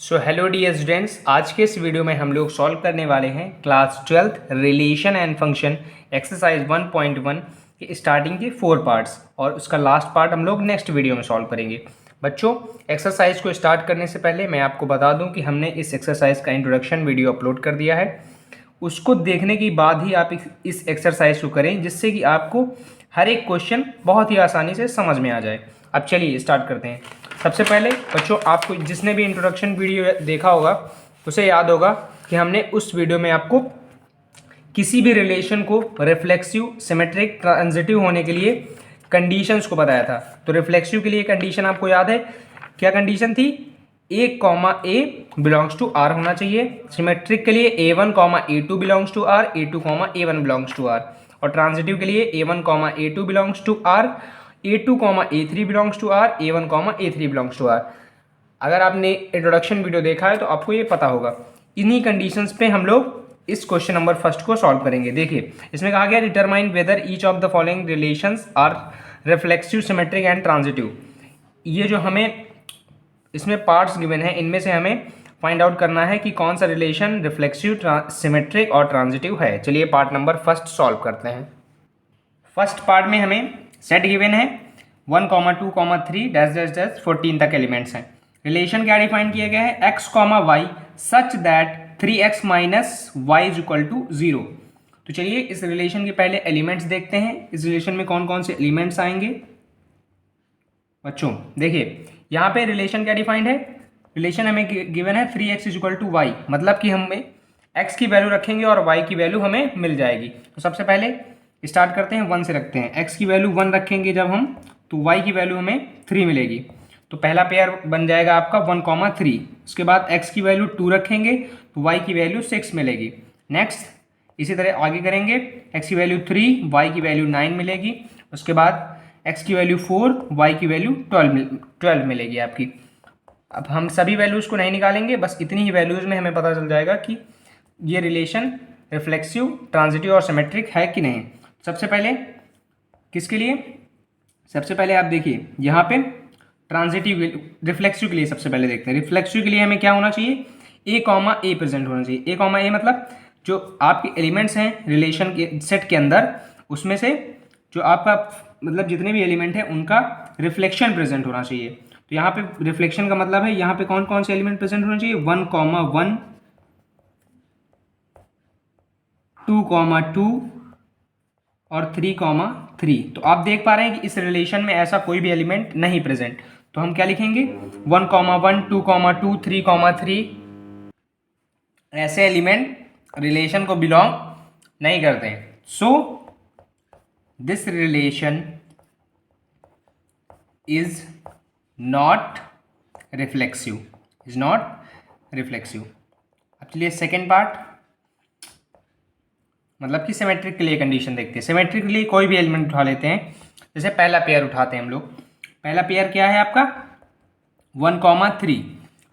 So hello dear students, आज के इस वीडियो में हम लोग सॉल्व करने वाले हैं class 12th relation and function exercise 1.1 के स्टार्टिंग के 4 पार्ट्स और उसका लास्ट पार्ट हम लोग नेक्स्ट वीडियो में सॉल्व करेंगे। बच्चों, एक्सरसाइज को स्टार्ट करने से पहले मैं आपको बता दूं कि हमने इस एक्सरसाइज का इंट्रोडक्शन वीडियो अपलोड कर दिया है। उसको देखने के बाद ही आप इस एक्सरसाइज को करें, जिससे कि आपको हर एक क्वेश्चन बहुत ही आसानी से समझ में आ जाए। अब चलिए स्टार्ट करते हैं। सबसे पहले बच्चों, आपको जिसने भी इंट्रोडक्शन वीडियो देखा होगा उसे याद होगा कि हमने उस वीडियो में आपको किसी भी रिलेशन को रिफ्लेक्सिव, सिमेट्रिक, ट्रांजिटिव होने के लिए कंडीशंस को बताया था। तो रिफ्लेक्सिव के लिए कंडीशन आपको याद है, क्या कंडीशन थी? ए comma A belongs to are होना चाहिए। सिमेट्रिक के लिए A1 comma A2 belongs to are, A2 comma A1 belongs to are. और ट्रांजिटिव के लिए A1 comma A2 belongs to are, A2 comma A3 belongs to are, A1 comma A3 belongs to are. अगर आपने introduction video देखा है तो आपको ये पता होगा। इन्हीं कंडीशंस पे हम लोग इस क्वेश्चन नंबर फर्स्ट को सॉल्व करेंगे। देखिए, इसमें कहा गया determine whether each of the following relations are reflexive, symmetric and transitive. ये जो हमें इसमें पार्ट्स गिवन है, इनमें से हमें फाइंड आउट करना है कि कौन सा रिलेशन रिफ्लेक्सिव, सिमेट्रिक और ट्रांजिटिव है। चलिए पार्ट नंबर फर्स्ट सॉल्व करते हैं। फर्स्ट पार्ट में हमें सेट गिवन है 1, 2, 3 डैश डैश डैश 14 तक एलिमेंट्स हैं। रिलेशन क्या डिफाइन किया गया है? x, y such that 3x minus y is equal to 0। तो चलिए इस रिलेशन के पहले एलिमेंट्स देखते हैं। इस रिलेशन में कौन कौन से एलिमेंट्स आएंगे। बच्चों देखिए, यहाँ पे रिलेशन क्या डिफाइंड है? रिलेशन हमें गिवन है 3x is equal to Y, मतलब कि हमें x की वैल्यू रखेंगे और y की वैल्यू हमें मिल जाएगी। तो सबसे पहले स्टार्ट करते हैं, 1 से रखते हैं। x की वैल्यू 1 रखेंगे जब हम, तो y की वैल्यू हमें 3 मिलेगी। तो पहला पेयर बन जाएगा आपका 1, 3। उसके बाद x की वैल्यू 2 रखेंगे तो y की वैल्यू 6 मिलेगी। नेक्स्ट इसी तरह आगे करेंगे, x की वैल्यू 3, y की वैल्यू 9 मिलेगी। उसके बाद x की वैल्यू 4, y की वैल्यू 12 मिलेगी आपकी। अब हम सभी वैल्यूज़ को नहीं निकालेंगे, बस इतनी ही वैल्यूज़ में हमें पता चल जाएगा कि ये रिलेशन रिफ्लेक्सिव, ट्रांजिटिव और सिमेट्रिक है कि नहीं। सबसे पहले किसके लिए? सबसे पहले आप देखिए यहाँ पे ट्रांजिटिव, रिफ्लेक्सिव के लिए सबसे पहले देखते हैं। रिफ्लेक्सिव के लिए हमें क्या होना चाहिए? ए कॉमा ए प्रेजेंट होना चाहिए। ए कॉमा ए मतलब जो आपके एलिमेंट्स हैं रिलेशन के सेट के अंदर, उसमें से जो आपका मतलब जितने भी एलिमेंट हैं उनका रिफ्लेक्शन प्रेजेंट होना चाहिए। तो यहाँ पे रिफ्लेक्शन का मतलब है यहाँ पे कौन कौन से एलिमेंट प्रेजेंट होना चाहिए? 1, 1, 2, 2 और 3, 3। तो आप देख पा रहे हैं कि इस रिलेशन में ऐसा कोई भी एलिमेंट नहीं प्रेजेंट। तो हम क्या लिखेंगे? 1, 1, 2, 2, 3, 3 ऐसे एलिमेंट रिलेशन को बिलोंग नहीं करते हैं। सो this relation is not reflexive, is not reflexive. अब चलिए सेकेंड पार्ट, मतलब कि सिमेट्रिक के लिए कंडीशन देखते हैं। सिमेट्रिक के लिए कोई भी एलिमेंट उठा लेते हैं। जैसे पहला पेयर उठाते हैं हम लोग। पहला पेयर क्या है आपका? 1, 3।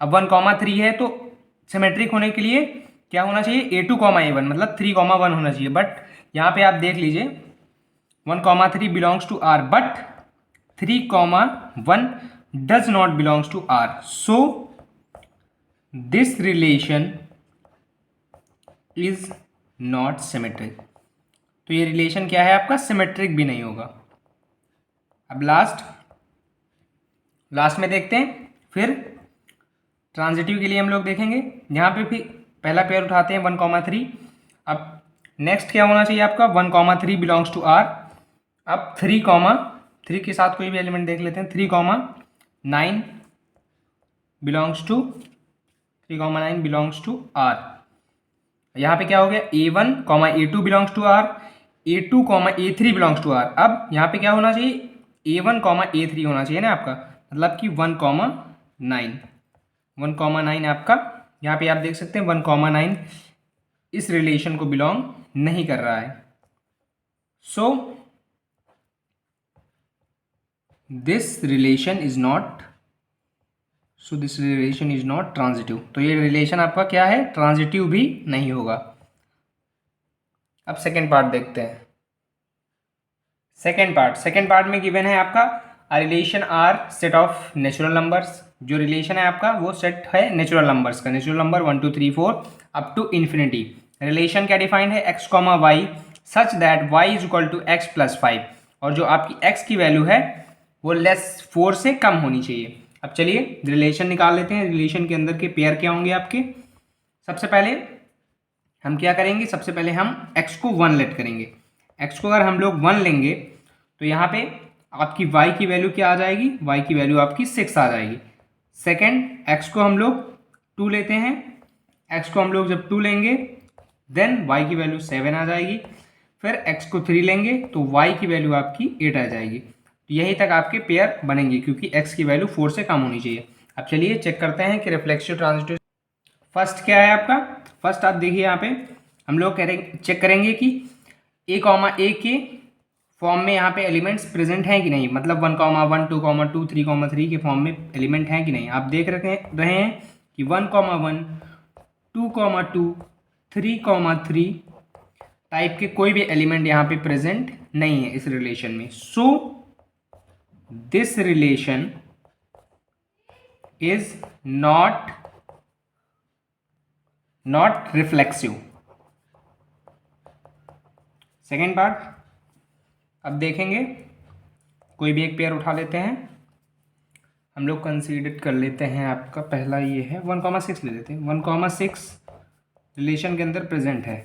अब 1, 3 है तो सिमेट्रिक होने के लिए क्या होना चाहिए? A2, A1 मतलब 3, 1 होना चाहिए। बट यहाँ पे आप देख लीजिए 1, 3 belongs to R, but 3, 1 does not belongs to R। So this relation is not symmetric. तो ये रिलेशन क्या है आपका? सिमेट्रिक भी नहीं होगा। अब लास्ट में देखते हैं। फिर ट्रांजिटिव के लिए हम लोग देखेंगे। यहाँ पे भी पहला पेयर उठाते हैं 1, 3। अब नेक्स्ट क्या होना चाहिए आपका? 1, 3 बिलोंग्स टू R। अब 3 के साथ कोई भी एलिमेंट देख लेते हैं। 3, 9 बिलोंग्स टू R। यहाँ पे क्या हो गया? A1, A2 belongs to R, A2, A3 belongs to R। अब यहाँ पे क्या होना चाहिए? A1, A3 होना चाहिए ना आपका, मतलब कि 1, 9 आपका। यहाँ पे आप देख सकते हैं 1, 9 इस रिलेशन को बिलोंग नहीं कर रहा है। सो this relation is not transitive. तो ये रिलेशन आपका क्या है? ट्रांजिटिव भी नहीं होगा। अब सेकेंड पार्ट देखते हैं। सेकेंड पार्ट में गिवन है आपका a relation R set of natural numbers, जो रिलेशन है आपका वो सेट है नेचुरल नंबर्स का, natural number 1 2 3 4 up to infinity. Relation क्या डिफाइंड है, x comma y such that y is equal to x plus 5, और जो आपकी x की वैल्यू है वो लेस 4 से कम होनी चाहिए। अब चलिए रिलेशन निकाल लेते हैं। रिलेशन के अंदर के पेयर क्या होंगे आपके। सबसे पहले हम क्या करेंगे, सबसे पहले हम x को 1 लेट करेंगे। x को अगर हम लोग 1 लेंगे तो यहाँ पे आपकी y की वैल्यू क्या आ जाएगी, y की वैल्यू आपकी 6 आ जाएगी। सेकंड x को हम लोग 2 लेते हैं, x को हम लोग जब 2 लेंगे देन y की वैल्यू 7 आ जाएगी। फिर x को 3 लेंगे तो y की वैल्यू आपकी 8 आ जाएगी। तो यहीं तक आपके पेयर बनेंगे क्योंकि x की वैल्यू 4 से कम होनी चाहिए। अब चलिए चेक करते हैं कि रिफ्लेक्सिव ट्रांजिटिव फर्स्ट क्या है आपका। फर्स्ट आप देखिए यहाँ पे हम लोग चेक करेंगे कि a कॉमा ए के फॉर्म में यहाँ पे एलिमेंट्स प्रेजेंट हैं कि नहीं, मतलब 1 कॉमा 1 2 कॉमा 2 3 कॉमा 3 के फॉर्म में एलिमेंट हैं कि नहीं। आप देख रहे हैं कि 1 कॉमा 1 2 कॉमा 2 3 कॉमा 3 टाइप के कोई भी एलिमेंट यहाँ पे प्रेजेंट नहीं है इस रिलेशन में। सो this relation is not reflexive. Second part अब देखेंगे, कोई भी एक पेयर उठा लेते हैं। हम लोग कंसीडर कर लेते हैं आपका पहला ये है 1,6 ले लेते हैं। 1,6 रिलेशन के अंदर प्रेजेंट है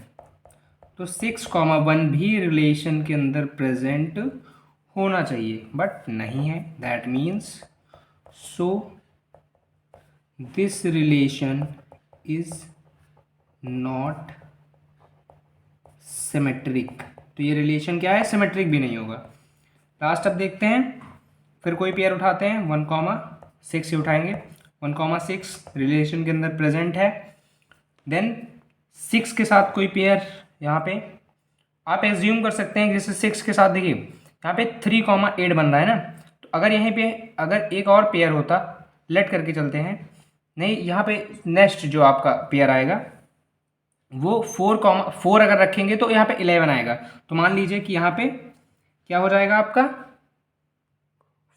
तो 6,1 भी रिलेशन के अंदर प्रेजेंट होना चाहिए बट नहीं है। That means so this relation is not symmetric. तो ये रिलेशन क्या है, सिमेट्रिक भी नहीं होगा। लास्ट अब देखते हैं, फिर कोई पेयर उठाते हैं 1,6 से उठाएंगे। 1,6 रिलेशन के अंदर प्रेजेंट है। देन 6 के साथ कोई पेयर यहाँ पे आप एज्यूम कर सकते हैं, जैसे 6 के साथ देखिए यहाँ पे 3,8 बन रहा है ना, तो अगर यहीं पे अगर एक और पेयर होता, लेट करके चलते हैं, नहीं यहाँ पे नेक्स्ट जो आपका पेयर आएगा वो 4 अगर रखेंगे तो यहाँ पे 11 आएगा। तो मान लीजिए कि यहाँ पे क्या हो जाएगा आपका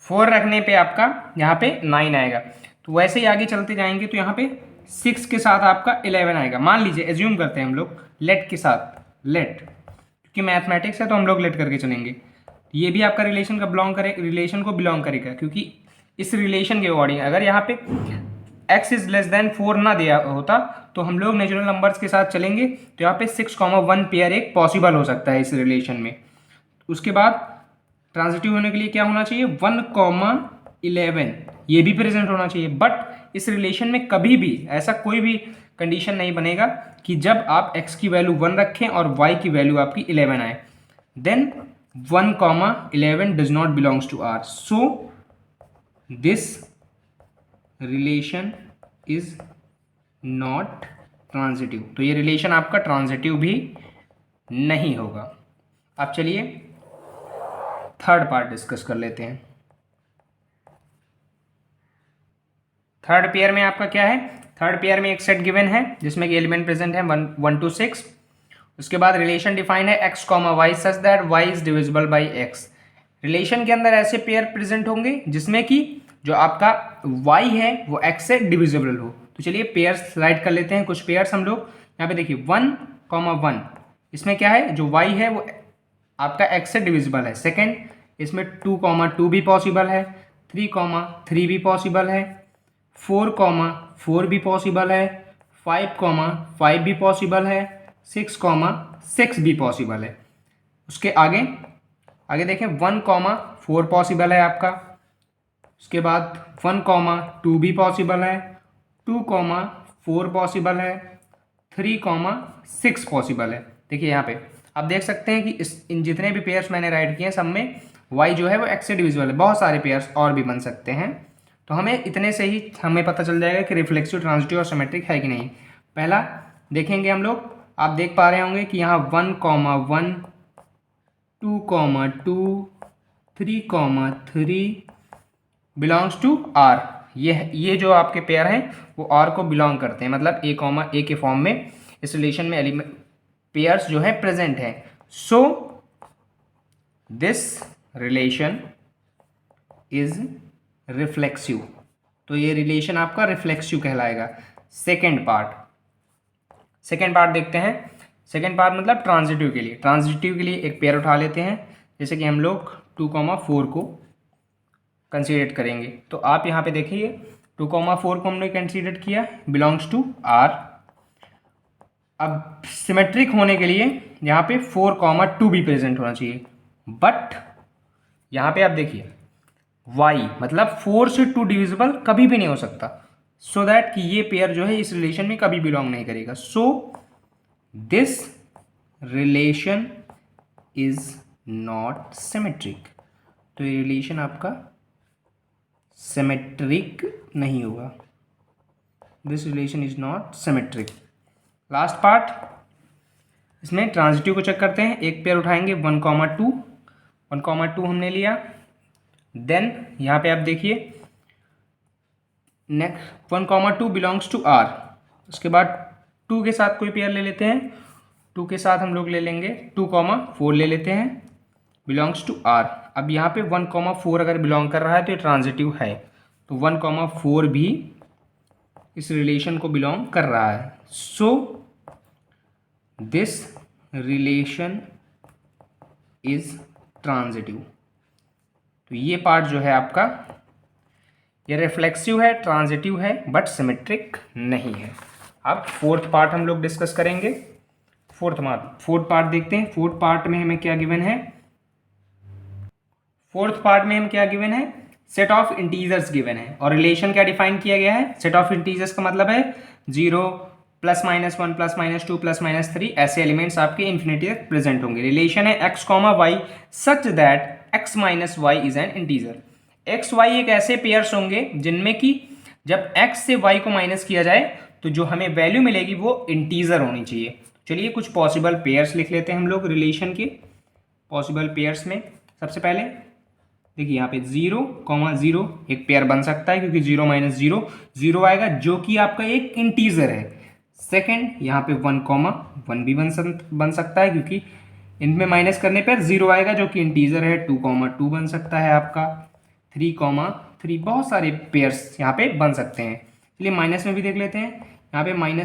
4 रखने पे आपका यहाँ पे 9 आएगा। तो वैसे ही आगे चलते जाएंगे तो यहाँ पे 6 के साथ आपका 11 आएगा। मान लीजिए एज्यूम करते हैं हम लोग लेट के साथ, लेट क्योंकि मैथमेटिक्स है तो हम लोग लेट करके चलेंगे। ये भी आपका रिलेशन का रिलेशन को बिलोंग करेगा क्योंकि इस रिलेशन के अकॉर्डिंग अगर यहाँ पे x इज लेस देन 4 ना दिया होता तो हम लोग नेचुरल नंबर्स के साथ चलेंगे तो यहाँ पे 6,1 पेयर एक पॉसिबल हो सकता है इस रिलेशन में। उसके बाद ट्रांजिटिव होने के लिए क्या होना चाहिए, 1,11 ये भी प्रेजेंट होना चाहिए। बट इस रिलेशन में कभी भी ऐसा कोई भी कंडीशन नहीं बनेगा कि जब आप x की वैल्यू 1 रखें और y की वैल्यू आपकी 11 आए, then 1,11 does not belongs to R। So this relation is not transitive. तो ये रिलेशन आपका ट्रांजिटिव भी नहीं होगा। अब चलिए थर्ड पार्ट डिस्कस कर लेते हैं। थर्ड पेयर में आपका क्या है, थर्ड पेयर में एक सेट गिवन है जिसमें कि एलिमेंट प्रेजेंट है 1 to 6। उसके बाद रिलेशन डिफाइंड है x, y such that y is divisible by x। Relation के अंदर ऐसे पेयर प्रेजेंट होंगे जिसमें कि जो आपका y है वो x से डिविजिबल हो। तो चलिए पेयर्स राइट कर लेते हैं कुछ पेयर्स हम लोग। यहाँ पे देखिए 1,1 इसमें क्या है, जो y है वो आपका x से डिविजिबल है। सेकंड इसमें 2,2 भी पॉसिबल है, 3,3 भी पॉसिबल है, 4,4 भी पॉसिबल है, 5,5 भी पॉसिबल है, 6,6 भी पॉसिबल है। उसके आगे आगे देखें 1,4 पॉसिबल है आपका। उसके बाद 1,2 भी पॉसिबल है, 2,4 पॉसिबल है, 3,6 पॉसिबल है। देखिए यहाँ पे आप देख सकते हैं कि इन जितने भी पेयर्स मैंने राइट किए हैं सब में y जो है वो x से डिविजिबल है। बहुत सारे पेयर्स और भी बन सकते हैं, तो हमें इतने से ही हमें पता चल जाएगा कि रिफ्लेक्सिव, ट्रांजिटिव और सिमेट्रिक है कि नहीं। पहला देखेंगे हम लोग, आप देख पा रहे होंगे कि यहाँ 1,1 2,2 3,3 बिलोंग्स टू R। ये जो आपके पेयर हैं वो R को बिलोंग करते हैं, मतलब a के फॉर्म में इस रिलेशन में एलिमेंट पेयर्स जो है प्रेजेंट है। सो दिस रिलेशन इज रिफ्लेक्सिव, तो ये रिलेशन आपका रिफ्लेक्सिव कहलाएगा। सेकेंड पार्ट देखते हैं। सेकेंड पार्ट मतलब ट्रांजिटिव के लिए। ट्रांजिटिव के लिए एक पेयर उठा लेते हैं, जैसे कि हम लोग 2,4 को कंसीडर करेंगे। तो आप यहाँ पे देखिए 2,4 को हमने कंसीडर किया, बिलोंग्स टू आर। अब सिमेट्रिक होने के लिए यहाँ पे 4,2 भी प्रेजेंट होना चाहिए, बट यहाँ पे आप देखिए y मतलब 4 से 2 डिविजिबल कभी भी नहीं हो सकता, सो दैट कि ये पेयर जो है इस रिलेशन में कभी बिलोंग नहीं करेगा। सो this relation is not symmetric, तो ये रिलेशन आपका सिमेट्रिक नहीं होगा। This relation is not symmetric. Last part, इसमें ट्रांजिटिव को चेक करते हैं। एक पेयर उठाएंगे 1,2, 1,2 हमने लिया। देन यहाँ पे आप देखिए नेक्स्ट 1,2 बिलोंग्स टू आर। उसके बाद 2 के साथ कोई पेयर ले लेते हैं। 2 के साथ हम लोग ले लेंगे 2,4 ले लेते हैं, बिलोंग्स टू आर। अब यहाँ पे 1,4 अगर बिलोंग कर रहा है तो ये ट्रांजिटिव है, तो 1,4 भी इस रिलेशन को बिलोंग कर रहा है। सो दिस रिलेशन इज ट्रांजिटिव। तो ये पार्ट जो है आपका, ये रिफ्लेक्सिव है, ट्रांजिटिव है, बट सिमेट्रिक नहीं है। अब फोर्थ पार्ट हम लोग डिस्कस करेंगे। फोर्थ पार्ट देखते हैं। फोर्थ पार्ट में हमें क्या गिवन है? फोर्थ पार्ट में हम क्या गिवन है? सेट ऑफ इंटीजर्स गिवन है, और रिलेशन क्या डिफाइन किया गया है? सेट ऑफ इंटीजर्स का मतलब है 0 +-1 +-2 +-3 ऐसे एलिमेंट्स आपके इन्फिनिटी तक प्रेजेंट होंगे। रिलेशन है x, y such that x - y is an integer. x y एक ऐसे पेयर्स होंगे जिनमें कि जब x से y को माइनस किया जाए तो जो हमें वैल्यू मिलेगी वो इंटीजर होनी चाहिए। चलिए कुछ पॉसिबल पेयर्स लिख लेते हैं हम लोग रिलेशन के। पॉसिबल पेयर्स में सबसे पहले देखिए यहाँ पे 0,0 एक पेयर बन सकता है, क्योंकि 0 - 0 0 आएगा जो कि आपका एक इंटीजर है। सेकंड यहाँ पे 1,1 भी बन सकता है, क्योंकि इनमें माइनस करने पर 0 आएगा जो कि इंटीजर है। 2,2 बन सकता है आपका। 3,3 बहुत सारे पेयर्स यहाँ पे बन सकते हैं। चलिए माइनस में भी देख लेते हैं। यहाँ पे -1,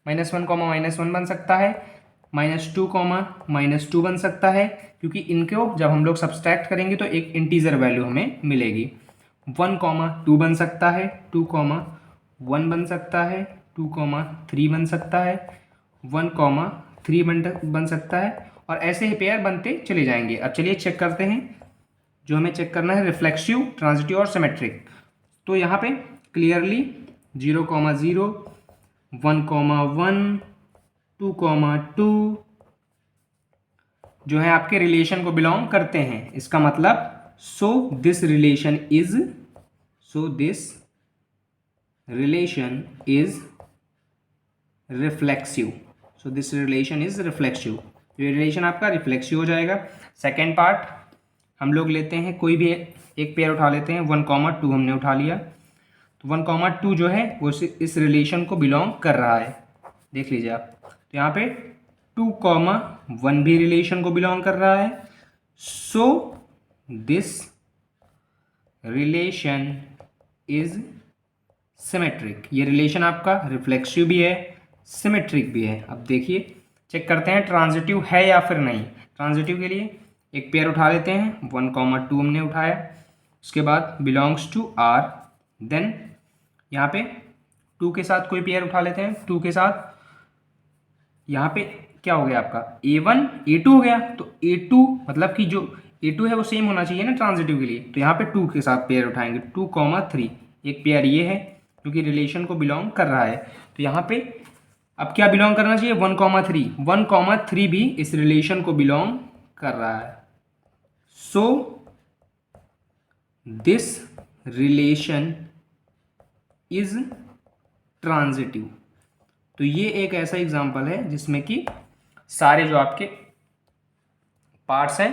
-1 बन सकता है। -2, -2 बन सकता है, क्योंकि इनको जब हम लोग सब्सट्रैक्ट करेंगे तो एक इंटीजर वैल्यू हमें मिलेगी। 1,2 बन सकता है। 2,1 बन सकता है। 2,3 बन सकता है। 1,3 बन सकता है, और ऐसे ही पेयर बनते चले जाएंगे। अब चलिए चेक करते हैं। जो हमें चेक करना है रिफ्लेक्सिव, ट्रांजिटिव और सिमेट्रिक। तो यहाँ पे क्लियरली 0,0, 1,1, 2,2 जो है आपके रिलेशन को बिलोंग करते हैं। इसका मतलब this relation is reflexive. This relation is reflexive. ये रिलेशन आपका रिफ्लेक्सिव हो जाएगा। सेकेंड पार्ट हम लोग लेते हैं, कोई भी एक पेयर उठा लेते हैं। 1,2 हमने उठा लिया, तो 1,2 जो है वो इस रिलेशन को बिलोंग कर रहा है। देख लीजिए आप, तो यहाँ पे 2,1 भी रिलेशन को बिलोंग कर रहा है। सो दिस रिलेशन इज सिमेट्रिक। ये रिलेशन आपका रिफ्लेक्सिव भी है, सिमेट्रिक भी है। अब देखिए चेक करते हैं ट्रांजिटिव है या फिर नहीं। ट्रांजिटिव के लिए एक पेयर उठा लेते हैं। 1,2 हमने उठाया, उसके बाद बिलोंग्स टू आर। देन यहाँ पे 2 के साथ कोई पेयर उठा लेते हैं। 2 के साथ यहाँ पे क्या हो गया आपका A1 A2 हो गया। तो A2 मतलब कि जो A2 है वो सेम होना चाहिए ना ट्रांजिटिव के लिए, तो यहाँ पे 2 के साथ पेयर उठाएंगे। 2,3 एक पेयर ये है क्योंकि रिलेशन को बिलोंग कर रहा है। तो यहाँ पे अब क्या बिलोंग करना चाहिए? 1,3 1,3 भी इस रिलेशन को बिलोंग कर रहा है। सो दिस रिलेशन इज ट्रांजिटिव। तो ये एक ऐसा एग्जाम्पल है जिसमें कि सारे जो आपके पार्ट्स हैं,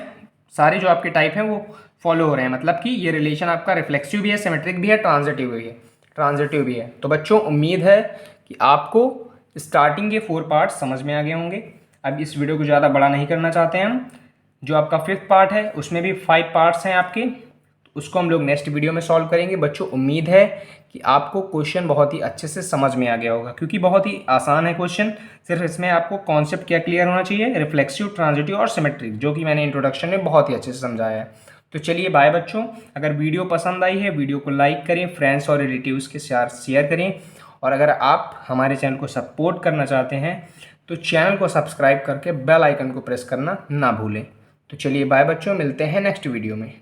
सारे जो आपके टाइप हैं वो फॉलो हो रहे हैं। मतलब कि ये रिलेशन आपका रिफ्लेक्सिव भी है, सिमेट्रिक भी है, ट्रांजिटिव भी है। तो बच्चों उम्मीद है कि आपको स्टार्टिंग के 4 पार्ट्स समझ में आ गए होंगे। अब इस वीडियो को ज़्यादा बड़ा नहीं करना चाहते हैं हम, जो आपका 5th पार्ट है उसमें भी 5 पार्ट्स हैं आपके, उसको हम लोग नेक्स्ट वीडियो में सॉल्व करेंगे। बच्चों उम्मीद है कि आपको क्वेश्चन बहुत ही अच्छे से समझ में आ गया होगा, क्योंकि बहुत ही आसान है क्वेश्चन। सिर्फ इसमें आपको कॉन्सेप्ट क्या क्लियर होना चाहिए, रिफ्लेक्सिव, ट्रांजिटिव और सिमेट्रिक, जो कि मैंने इंट्रोडक्शन में बहुत ही अच्छे से समझाया है। तो चलिए बाय बच्चों, अगर वीडियो पसंद आई है वीडियो को लाइक करें, फ्रेंड्स और रिलेटिव्स के साथ शेयर करें, और अगर आप हमारे चैनल को सपोर्ट करना चाहते हैं तो चैनल को सब्सक्राइब करके बेल आइकन को प्रेस करना ना भूलें। तो चलिए बाय बच्चों, मिलते हैं नेक्स्ट वीडियो में।